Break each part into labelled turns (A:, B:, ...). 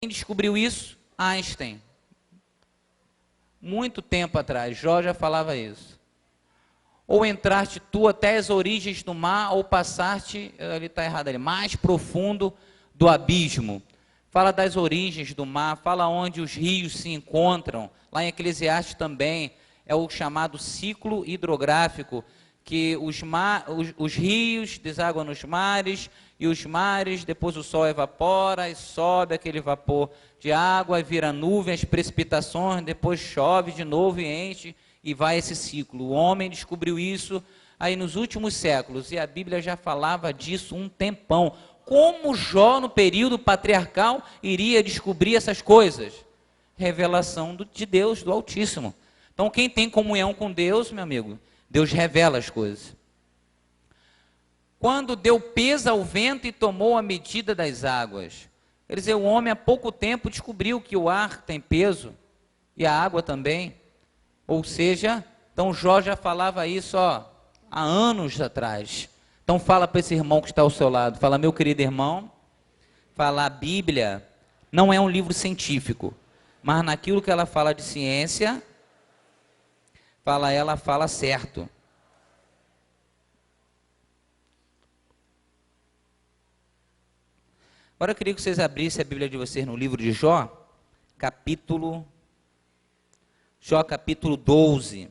A: Quem descobriu isso? Einstein. Muito tempo atrás, Jó já falava isso. Ou entraste tu até as origens do mar, ou passaste, ele está errado ali, mais profundo do abismo. Fala das origens do mar, fala onde os rios se encontram. Lá em Eclesiastes também é o chamado ciclo hidrográfico, que os rios desaguam nos mares, e os mares, depois o sol evapora, e sobe aquele vapor de água, e vira nuvem, as precipitações, depois chove de novo e enche, e vai esse ciclo. O homem descobriu isso aí nos últimos séculos, e a Bíblia já falava disso um tempão. Como Jó, no período patriarcal, iria descobrir essas coisas? Revelação de Deus, do Altíssimo. Então, quem tem comunhão com Deus, meu amigo, Deus revela as coisas. Quando deu peso ao vento e tomou a medida das águas. Quer dizer, o homem há pouco tempo descobriu que o ar tem peso, e a água também. Ou seja, então Jó já falava isso há anos atrás. Então fala para esse irmão que está ao seu lado, fala, meu querido irmão, fala, a Bíblia não é um livro científico, mas naquilo que ela fala de ciência, ela fala certo. Agora eu queria que vocês abrissem a Bíblia de vocês no livro de Jó, capítulo 12.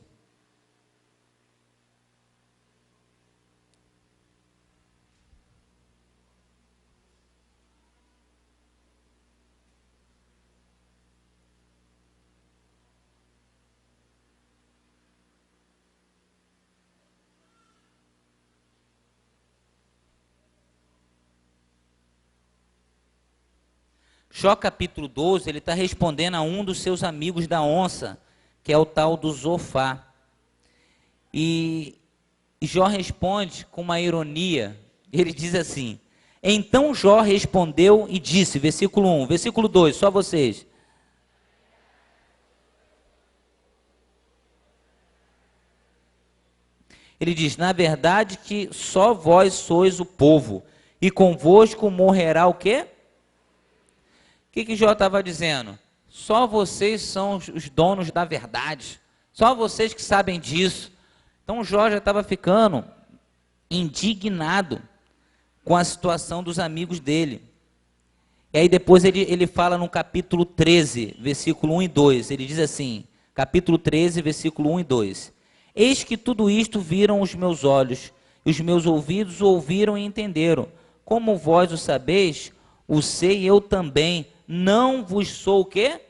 A: Jó capítulo 12, ele está respondendo a um dos seus amigos da onça, que é o tal do Zofá. E Jó responde com uma ironia, ele diz assim, então Jó respondeu e disse, versículo 1, versículo 2, só vocês. Ele diz, na verdade que só vós sois o povo, e convosco morrerá o quê? O que Jó estava dizendo? Só vocês são os donos da verdade. Só vocês que sabem disso. Então Jó já estava ficando indignado com a situação dos amigos dele. E aí depois ele fala no capítulo 13, versículo 1 e 2. Ele diz assim, capítulo 13, versículo 1 e 2. Eis que tudo isto viram os meus olhos, e os meus ouvidos ouviram e entenderam. Como vós o sabeis, o sei eu também. Não vos sou o quê?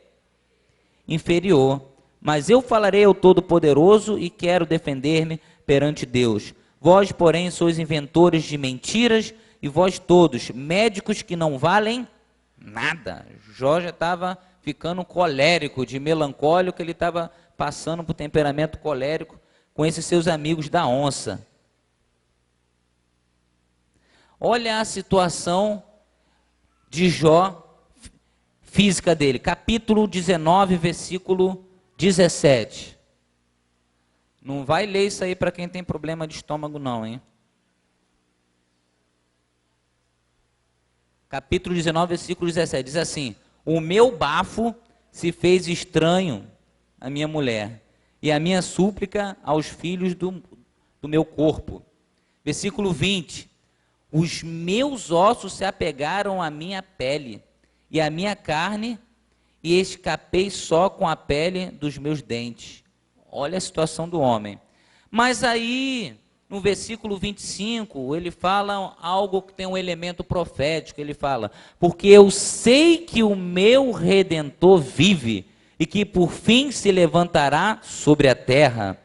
A: Inferior. Mas eu falarei ao Todo-Poderoso e quero defender-me perante Deus. Vós, porém, sois inventores de mentiras, e vós todos, médicos que não valem nada. Jó já estava ficando colérico, de melancólico, ele estava passando por temperamento colérico com esses seus amigos da onça. Olha a situação de Jó, física dele, capítulo 19, versículo 17. Não vai ler isso aí para quem tem problema de estômago não, hein? Capítulo 19, versículo 17, diz assim, o meu bafo se fez estranho à minha mulher, e a minha súplica aos filhos do meu corpo. Versículo 20, os meus ossos se apegaram à minha pele, e a minha carne, e escapei só com a pele dos meus dentes. Olha a situação do homem. Mas aí, no versículo 25, ele fala algo que tem um elemento profético. Ele fala, porque eu sei que o meu Redentor vive, e que por fim se levantará sobre a terra.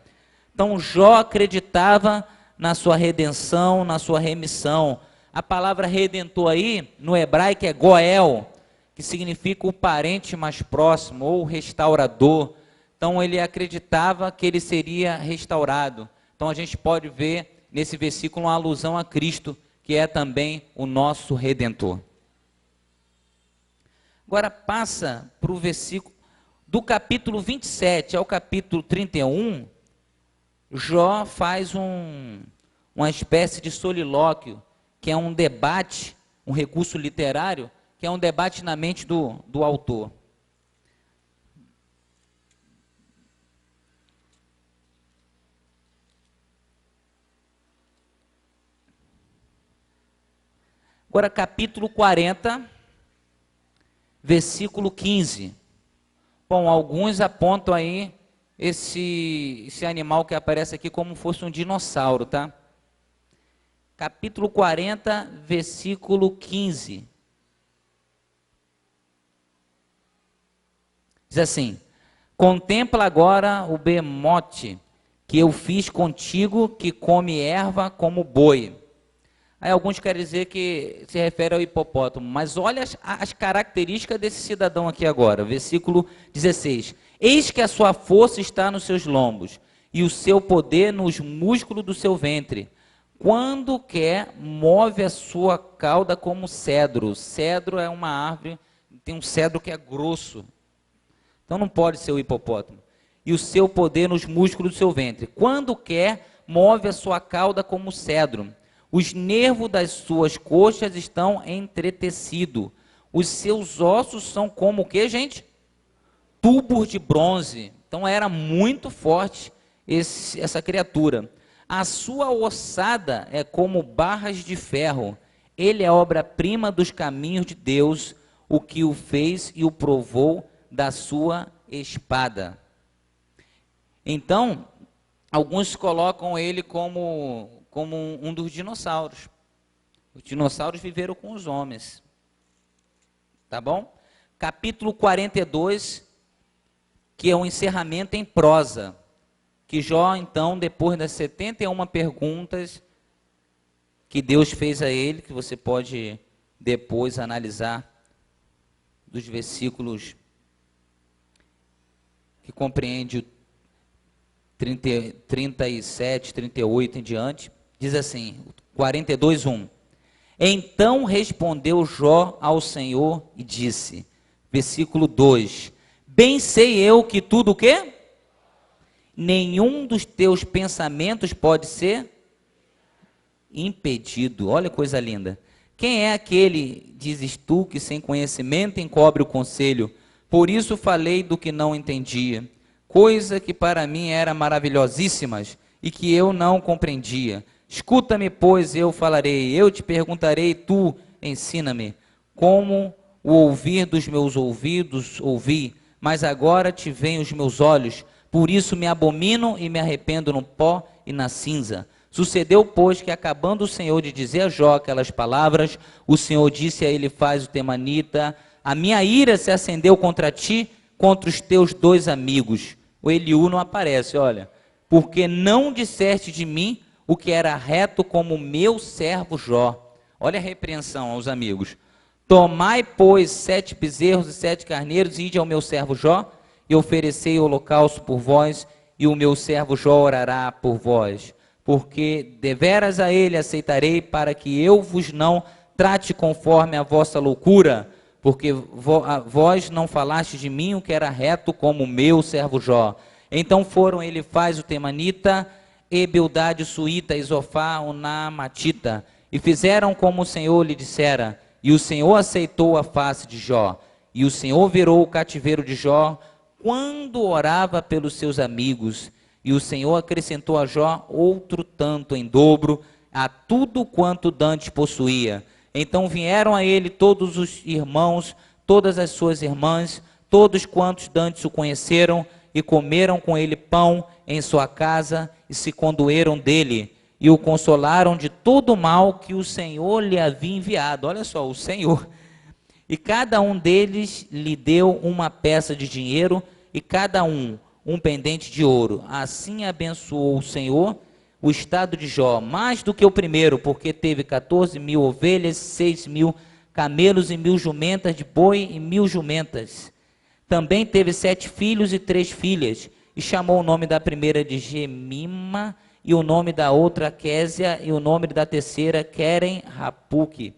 A: Então Jó acreditava na sua redenção, na sua remissão. A palavra redentor aí, no hebraico é goel, que significa o parente mais próximo, ou restaurador. Então ele acreditava que ele seria restaurado. Então a gente pode ver nesse versículo uma alusão a Cristo, que é também o nosso Redentor. Agora passa para o versículo, do capítulo 27 ao capítulo 31, Jó faz uma espécie de solilóquio, que é um debate, um recurso literário, que que é um debate na mente do autor. Agora, capítulo 40, versículo 15. Bom, alguns apontam aí esse animal que aparece aqui como fosse um dinossauro, tá? Capítulo 40, versículo 15. Diz assim: contempla agora o bemote que eu fiz contigo, que come erva como boi. Aí alguns querem dizer que se refere ao hipopótamo, mas olha as características desse cidadão aqui agora, versículo 16. Eis que a sua força está nos seus lombos, e o seu poder nos músculos do seu ventre. Quando quer, move a sua cauda como cedro. Cedro é uma árvore, tem um cedro que é grosso. Então não pode ser o hipopótamo. E o seu poder nos músculos do seu ventre. Quando quer, move a sua cauda como cedro. Os nervos das suas coxas estão entretecidos. Os seus ossos são como o que, gente? Tubos de bronze. Então era muito forte essa criatura. A sua ossada é como barras de ferro. Ele é obra-prima dos caminhos de Deus, o que o fez e o provou da sua espada. Então, alguns colocam ele como um dos dinossauros. Os dinossauros viveram com os homens. Tá bom? Capítulo 42, que é um encerramento em prosa. Que Jó, então, depois das 71 perguntas que Deus fez a ele, que você pode depois analisar dos versículos que compreende o 37, 38 em diante, diz assim, 42, 1. Então respondeu Jó ao Senhor e disse, versículo 2, bem sei eu que tudo o quê? Nenhum dos teus pensamentos pode ser impedido. Olha que coisa linda. Quem é aquele, dizes tu, que sem conhecimento encobre o conselho? Por isso falei do que não entendia, coisa que para mim era maravilhosíssimas e que eu não compreendia. Escuta-me, pois eu falarei, eu te perguntarei, tu ensina-me. Como o ouvir dos meus ouvidos ouvi, mas agora te veem os meus olhos. Por isso me abomino e me arrependo no pó e na cinza. Sucedeu, pois, que acabando o Senhor de dizer a Jó aquelas palavras, o Senhor disse a Elifaz o temanita, a minha ira se acendeu contra ti, contra os teus dois amigos. O Eliú não aparece, olha. Porque não disseste de mim o que era reto como meu servo Jó. Olha a repreensão aos amigos. Tomai, pois, 7 bezerros e 7 carneiros, e ide ao meu servo Jó, e oferecei holocausto por vós, e o meu servo Jó orará por vós. Porque deveras a ele aceitarei, para que eu vos não trate conforme a vossa loucura, porque vós não falaste de mim o que era reto como o meu servo Jó. Então foram Elifaz o temanita, e Bildade o suíta, e Zofar o naamatita, e fizeram como o Senhor lhe dissera, e o Senhor aceitou a face de Jó, e o Senhor virou o cativeiro de Jó, quando orava pelos seus amigos, e o Senhor acrescentou a Jó outro tanto em dobro, a tudo quanto dantes possuía. Então vieram a ele todos os irmãos, todas as suas irmãs, todos quantos dantes o conheceram, e comeram com ele pão em sua casa, e se condoeram dele, e o consolaram de todo o mal que o Senhor lhe havia enviado. Olha só, o Senhor. E cada um deles lhe deu uma peça de dinheiro, e cada um pendente de ouro. Assim abençoou o Senhor o estado de Jó, mais do que o primeiro, porque teve 14.000 ovelhas, 6.000 camelos e 1.000 jumentas de boi e 1.000 jumentas. Também teve 7 filhos e 3 filhas, e chamou o nome da primeira de Gemima, e o nome da outra Késia, e o nome da terceira Queren-Rapuque.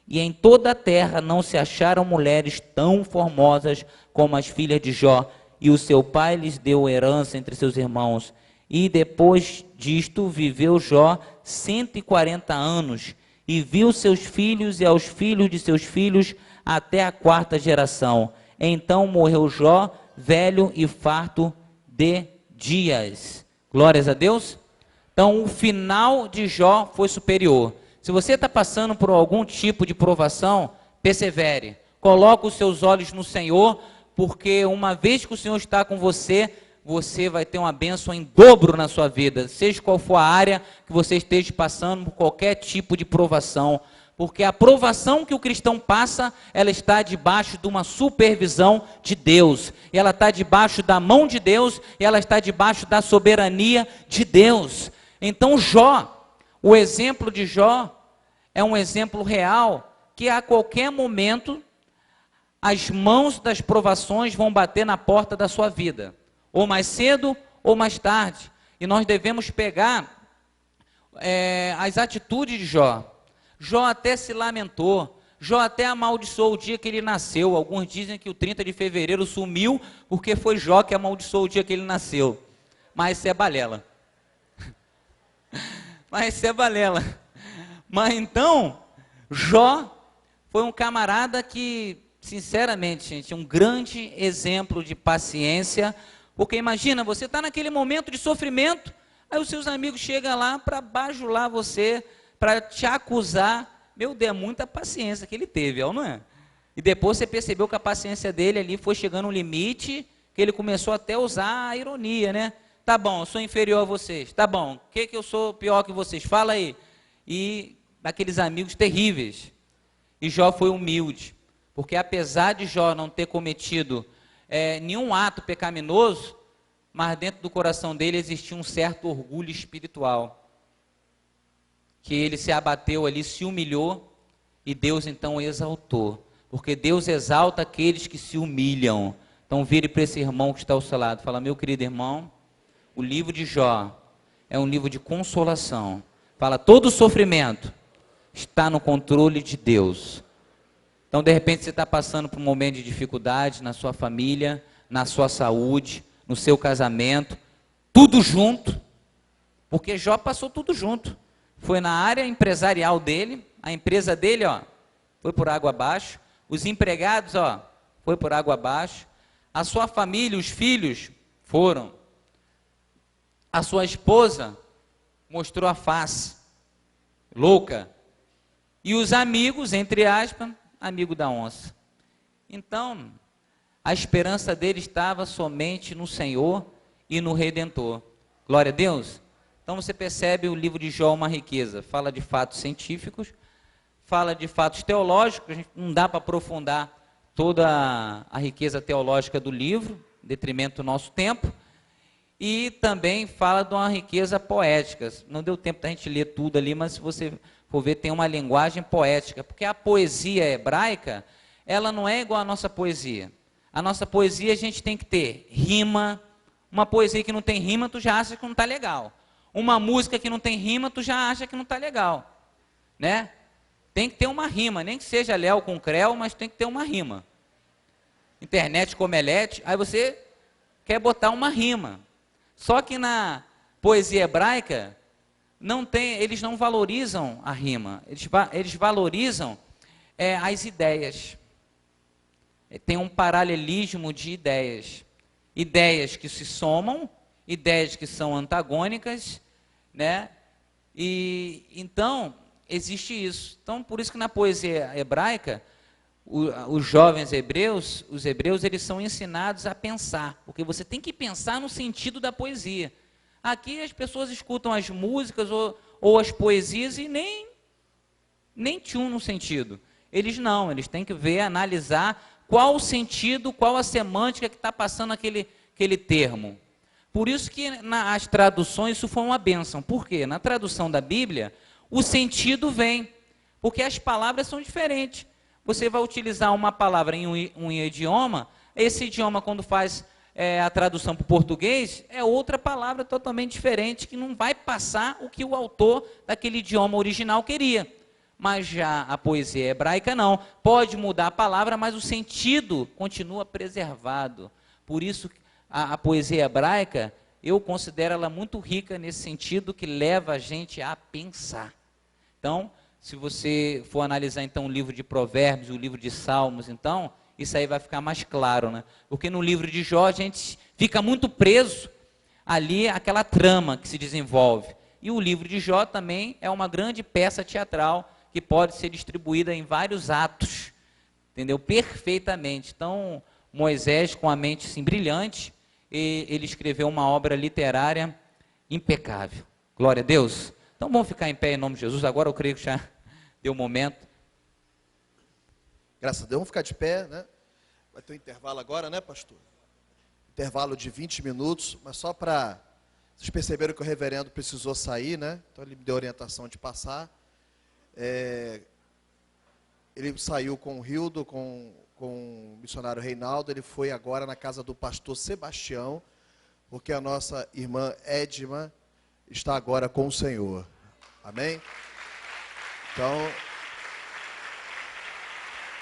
A: E em toda a terra não se acharam mulheres tão formosas como as filhas de Jó, e o seu pai lhes deu herança entre seus irmãos. E depois disto viveu Jó 140 anos, e viu seus filhos e aos filhos de seus filhos, até a quarta geração. Então morreu Jó, velho e farto de dias. Glórias a Deus. Então o final de Jó foi superior. Se você está passando por algum tipo de provação, persevere. Coloque os seus olhos no Senhor, porque uma vez que o Senhor está com você, você vai ter uma bênção em dobro na sua vida, seja qual for a área que você esteja passando por qualquer tipo de provação, porque a provação que o cristão passa, ela está debaixo de uma supervisão de Deus, e ela está debaixo da mão de Deus, e ela está debaixo da soberania de Deus. Então Jó, o exemplo de Jó, é um exemplo real, que a qualquer momento, as mãos das provações vão bater na porta da sua vida, ou mais cedo ou mais tarde, e nós devemos pegar as atitudes de Jó. Jó até se lamentou, Jó até amaldiçoou o dia que ele nasceu. Alguns dizem que o 30 de fevereiro sumiu, porque foi Jó que amaldiçoou o dia que ele nasceu, mas isso é balela, mas isso é balela. Mas então, Jó foi um camarada que, sinceramente, gente, um grande exemplo de paciência. Porque imagina, você está naquele momento de sofrimento, aí os seus amigos chegam lá para bajular você, para te acusar. Meu Deus, é muita paciência que ele teve, não é? E depois você percebeu que a paciência dele ali foi chegando um limite, que ele começou até a usar a ironia, né? Tá bom, eu sou inferior a vocês. Tá bom, o que eu sou pior que vocês? Fala aí. E daqueles amigos terríveis. E Jó foi humilde, porque apesar de Jó não ter cometido nenhum ato pecaminoso, mas dentro do coração dele existia um certo orgulho espiritual, que ele se abateu ali, se humilhou, e Deus então o exaltou, porque Deus exalta aqueles que se humilham. Então vire para esse irmão que está ao seu lado, fala: meu querido irmão, o livro de Jó é um livro de consolação. Fala: todo sofrimento está no controle de Deus. Então, de repente, você está passando por um momento de dificuldade na sua família, na sua saúde, no seu casamento, tudo junto, porque Jó passou tudo junto. Foi na área empresarial dele, a empresa dele, foi por água abaixo, os empregados, foi por água abaixo, a sua família, os filhos, foram. A sua esposa mostrou a face, louca, e os amigos, entre aspas, amigo da onça. Então, a esperança dele estava somente no Senhor e no Redentor. Glória a Deus. Então você percebe, o livro de Jó é uma riqueza. Fala de fatos científicos, fala de fatos teológicos. A gente não dá para aprofundar toda a riqueza teológica do livro, em detrimento do nosso tempo. E também fala de uma riqueza poética. Não deu tempo da gente ler tudo ali, mas se você for ver, tem uma linguagem poética, porque a poesia hebraica, ela não é igual à nossa poesia. A nossa poesia, a gente tem que ter rima. Uma poesia que não tem rima, tu já acha que não está legal. Uma música que não tem rima, tu já acha que não está legal, né? Tem que ter uma rima, nem que seja Léo com Creu, mas tem que ter uma rima. Internet com Omelete, aí você quer botar uma rima. Só que na poesia hebraica, eles não valorizam a rima, eles valorizam as ideias. Tem um paralelismo de ideias. Ideias que se somam, ideias que são antagônicas, né? E então existe isso. Então, por isso que na poesia hebraica, os jovens hebreus, eles são ensinados a pensar, porque você tem que pensar no sentido da poesia. Aqui as pessoas escutam as músicas ou as poesias e nem tinham no sentido. Eles não, eles têm que ver, analisar qual o sentido, qual a semântica que está passando aquele termo. Por isso que nas traduções isso foi uma bênção. Por quê? Na tradução da Bíblia, o sentido vem, porque as palavras são diferentes. Você vai utilizar uma palavra em um idioma, esse idioma quando faz a tradução para o português, é outra palavra totalmente diferente, que não vai passar o que o autor daquele idioma original queria. Mas já a poesia hebraica não. Pode mudar a palavra, mas o sentido continua preservado. Por isso, a poesia hebraica, eu considero ela muito rica nesse sentido, que leva a gente a pensar. Então, Se você for analisar então o livro de Provérbios, o livro de Salmos, então, isso aí vai ficar mais claro, né? Porque no livro de Jó a gente fica muito preso ali àquela trama que se desenvolve. E o livro de Jó também é uma grande peça teatral que pode ser distribuída em vários atos, entendeu? Perfeitamente. Então, Moisés, com a mente assim, brilhante, ele escreveu uma obra literária impecável. Glória a Deus. Então, vamos ficar em pé em nome de Jesus. Agora eu creio que já deu o momento.
B: Graças a Deus, vamos ficar de pé, né? Vai ter um intervalo agora, né, pastor? Intervalo de 20 minutos, mas só para... Vocês perceberam que o reverendo precisou sair, né? Então ele me deu orientação de passar. Ele saiu com o Hildo, com o missionário Reinaldo. Ele foi agora na casa do pastor Sebastião, porque a nossa irmã Edma está agora com o Senhor. Amém? Então,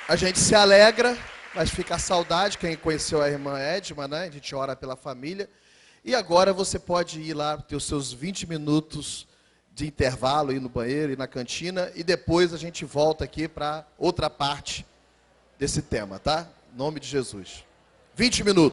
B: a gente se alegra, mas fica a saudade, quem conheceu a irmã Edma, né? A gente ora pela família. E agora você pode ir lá, ter os seus 20 minutos de intervalo, ir no banheiro, ir na cantina, e depois a gente volta aqui para outra parte desse tema, tá? Em nome de Jesus. 20 minutos.